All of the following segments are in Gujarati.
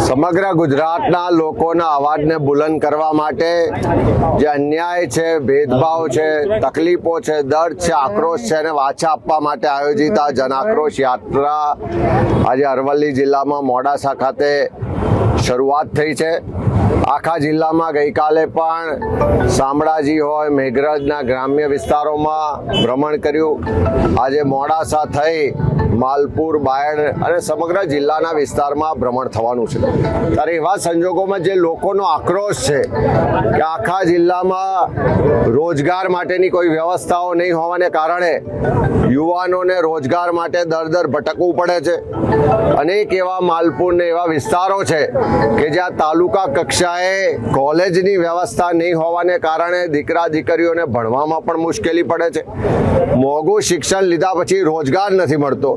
સમગ્ર ગુજરાતના લોકોના અવાજને બુલંદ કરવા માટે જે અન્યાય છે, ભેદભાવ છે, તકલીફો છે, દર્દ છે, આક્રોશ છે એને વાચા આપવા માટે આયોજિત આ જન આક્રોશ યાત્રા આજે અરવલ્લી જિલ્લામાં મોડાસા ખાતે શરૂઆત થઈ છે। આખા જિલ્લામાં ગઈકાલે પણ શામળાજી હોય, મેઘરજના ગ્રામ્ય વિસ્તારોમાં ભ્રમણ કર્યું। આજે મોડાસા થઈ માલપુર, બાયડ અને સમગ્ર જિલ્લાના વિસ્તારમાં ભ્રમણ થવાનું છે। ત્યારે એવા સંજોગોમાં જે લોકોનો આક્રોશ છે કે આખા જિલ્લામાં રોજગાર માટેની કોઈ વ્યવસ્થાઓ નહીં હોવાને કારણે યુવાનોને રોજગાર માટે દર ભટકવું પડે છે। અનેક એવા માલપુરને એવા વિસ્તારો છે કે જ્યાં તાલુકા કક્ષાએ કોલેજની વ્યવસ્થા નહીં હોવાને કારણે દીકરા દીકરીઓને ભણવામાં પણ મુશ્કેલી પડે છે। મોંઘું શિક્ષણ લીધા પછી રોજગાર નથી મળતો,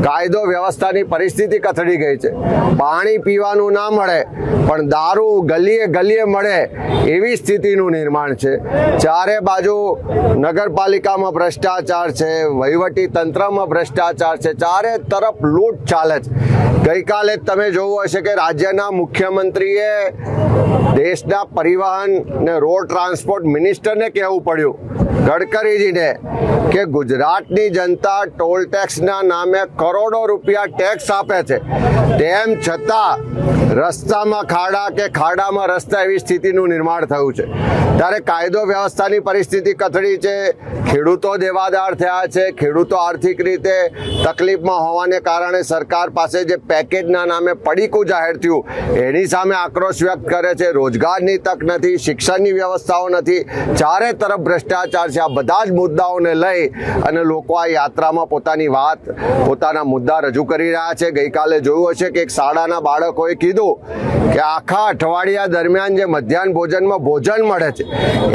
કાયદો વ્યવસ્થાની પરિસ્થિતિ કથળી ગઈ છે, પાણી પીવાનું ના મળે પણ દારૂ ગલીએ ગલીએ મળે એવી સ્થિતિનું નિર્માણ છે। ચારે બાજુ નગરપાલિકામાં ભ્રષ્ટાચાર છે, વહીવટી તંત્રમાં ભ્રષ્ટાચાર છે, ચારે તરફ લૂંટ ચાલે છે। ગઈકાલે તમે જોયું હશે કે રાજ્યના મુખ્યમંત્રીએ દેશના પરિવહન ને રોડ ટ્રાન્સપોર્ટ મિનિસ્ટરને કહેવું પડ્યું, ગડકરીજીને, કે ગુજરાતની જનતા ટોલ ટેક્સના નામે કરોડો રૂપિયા ટેક્સ આપે છે, તેમ છતાં રસ્તામાં ખાડા કે ખાડામાં રસ્તા એવી સ્થિતિનું નિર્માણ થયું છે। ત્યારે કાયદો વ્યવસ્થાની પરિસ્થિતિ કથળી છે, ખેડૂતો દેવાદાર થયા છે, ખેડૂતો આર્થિક રીતે તકલીફમાં હોવાને કારણે સરકાર પાસે જે પેકેજના નામે પડીકું જાહેર થયું એની સામે આક્રોશ વ્યક્ત કરે છે। રોજગારની તક નથી, શિક્ષણની વ્યવસ્થાઓ નથી, ચારે તરફ ભ્રષ્ટાચાર છે। આ બધા જ મુદ્દાઓને લઈ અને લોકો આ યાત્રામાં પોતાની વાત, પોતાના મુદ્દા રજૂ કરી રહ્યા છે। ગઈકાલે જોયું હશે કે એક શાળાના બાળકોએ કીધું કે આખા અઠવાડિયા દરમિયાન જે મધ્યાહન ભોજનમાં ભોજન મળે છે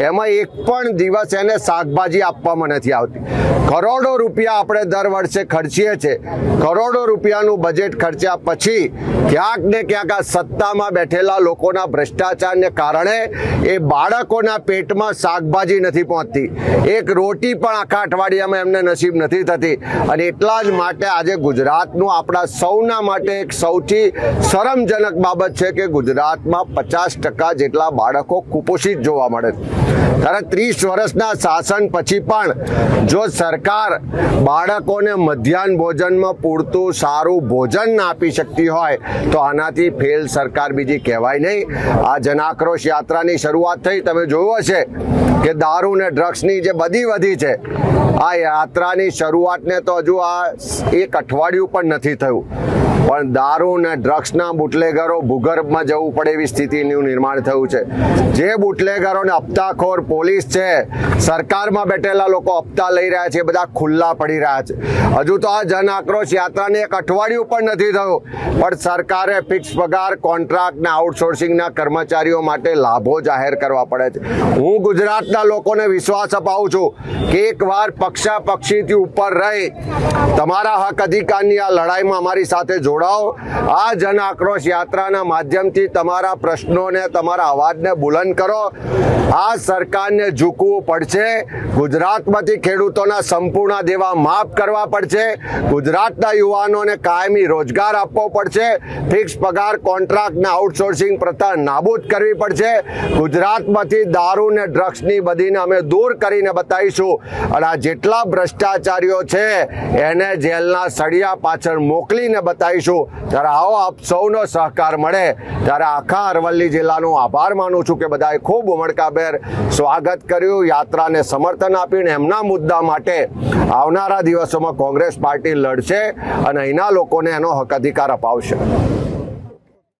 એમાં એક પણ દિવસ એને શાકભાજી આપવામાં નથી આવતી। કરોડો રૂપિયા આપણે દર વર્ષે ખર્ચીએ છીએ, કરોડો રૂપિયાનું બજેટ ખર્ચ્યા પછી ક્યાંક ને ક્યાંક આ સત્તામાં બેઠેલા લોકોના ભ્રષ્ટાચારને કારણે એ બાળકોના પેટમાં શાકભાજી નથી પહોંચતી, એક રોટી પણ આખા અઠવાડિયામાં એમને નસીબ નથી થતી। અને એટલા જ માટે આજે ગુજરાતનું આપણા સૌના માટે એક સૌથી શરમજનક બાબત છે કે ગુજરાતમાં 50% જેટલા બાળકો કુપોષિત જોવા મળે છે। ત્યારે 30 વર્ષના શાસન પછી પણ જો સરકાર બાળકોને મધ્યાહન ભોજનમાં પૂરતું સારું ભોજન ના આપી શકતી હોય તો આનાથી ફેલ સરકાર બીજી કહેવાય નહીં। આ જન આક્રોશ યાત્રાની શરૂઆત થઈ, તમે જોયું હશે કે દારૂ ને ડ્રગ્સની જે બધી વધી છે, આ યાત્રાની શરૂઆતને તો હજુ આ એક અઠવાડિયું પણ નથી થયું, પણ દારૂ ને ડ્રગ્સના બુટલેગરો ભૂગર્ભમાં જવું પડે એવી સ્થિતિનું નિર્માણ થયું છે। જે બુટલેગરોને હપ્તાખોર પોલીસ છે, સરકારમાં બેઠેલા લોકો હપ્તા લઈ રહ્યા છે, બધા ખુલ્લા પડી રહ્યા છે। હજુ તો આ જન આક્રોશ યાત્રાને એક અઠવાડિયું પણ નથી થયું, પણ સરકારે ફિક્સ પગાર, કોન્ટ્રાક્ટ ને આઉટસોર્સિંગના કર્મચારીઓ માટે લાભો જાહેર કરવા પડે છે। હું ગુજરાતના લોકોને વિશ્વાસ અપાવું છું કે એકવાર પક્ષાપક્ષીથી ઉપર રહી તમારા હક અધિકારની આ લડાઈમાં અમારી સાથે જોડાઓ। આ જન આક્રોશ યાત્રાના માધ્યમથી તમારા પ્રશ્નોને, તમારા અવાજને બુલંદ કરો। આ સરકારને ઝૂકવું પડશે, ગુજરાતમાંથી ખેડૂતોના સંપૂર્ણ દેવા માફ કરવા પડશે, ગુજરાતના યુવાનોને કાયમી રોજગાર આપવો પડશે, ફિક્સ પગાર, કોન્ટ્રાક્ટ ને આઉટસોર્સિંગ પ્રથા નાબૂદ કરવી પડશે। ગુજરાતમાંથી દારૂ ને ડ્રગ્સની બધીને અમે દૂર કરીને બતાવીશું અને આ જેટલા ભ્રષ્ટાચારીઓ છે એને જેલના સળિયા પાછળ મોકલીને બતાવીશું। ત્યારે આવો આપ સૌનો સહકાર મળે ત્યારે આખા અરવલ્લી જિલ્લાનો આભાર માનું છું કે બધાએ ખૂબ ઉમળકાભેર સ્વાગત કર્યું, યાત્રાને સમર્થન આપીને એમના મુદ્દા માટે આવનારા દિવસોમાં કોંગ્રેસ પાર્ટી લડશે અને અહીંના લોકોને એનો હક અધિકાર અપાવશે।